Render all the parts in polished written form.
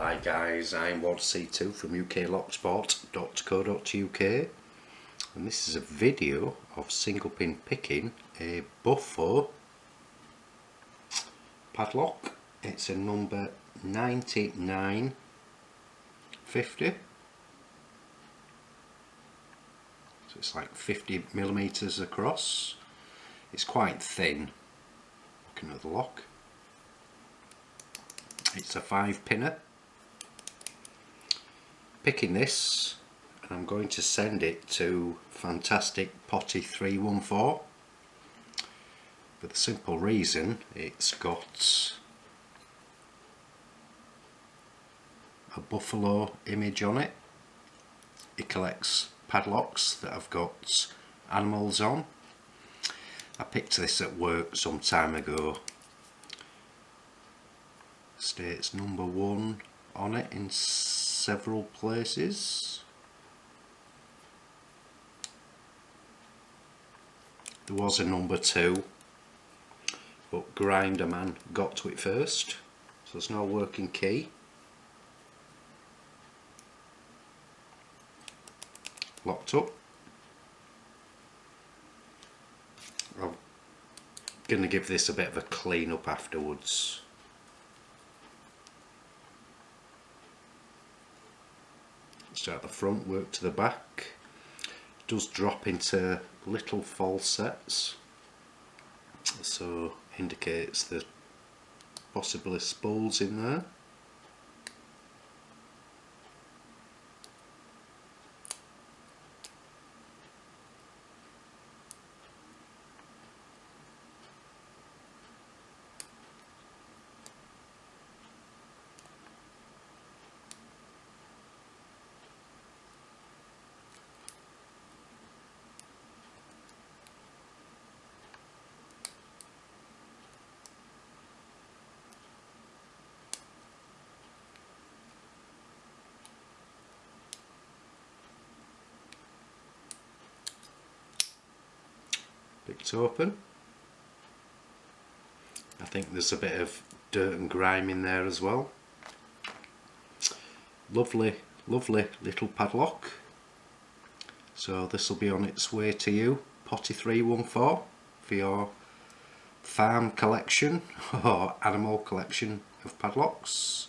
Hi guys, I'm Potti314 from uklocksport.co.uk, and this is a video of single pin picking a BUFFO padlock. It's a number 9950, so it's like 50mm across. It's quite thin, looking at the lock. It's a 5-pinner. Picking this, and I'm going to send it to fantastic Potti314 for the simple reason it's got a buffalo image on it. It collects padlocks that have got animals on. I picked this at work some time ago. States number 1 on it in several places. There was a number 2, but Grinder Man got to it first, so there's no working key. Locked up. I'm going to give this a bit of a clean up afterwards. Start at the front, work to the back. It does drop into little falsets, so indicates that possibly spools in there. Picked open. I think there's a bit of dirt and grime in there as well. Lovely, lovely little padlock. So this will be on its way to you, Potti314, for your farm collection or animal collection of padlocks.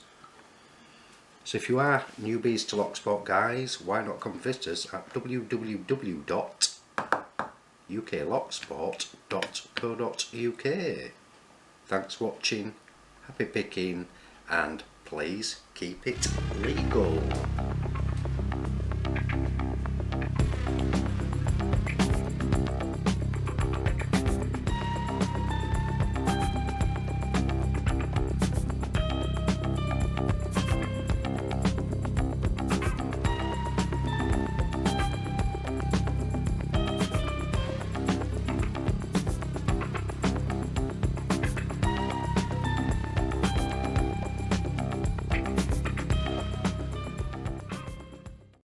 So if you are newbies to Locksport guys, why not come visit us at www.uklocksport.co.uk. Thanks for watching, happy picking, and please keep it legal.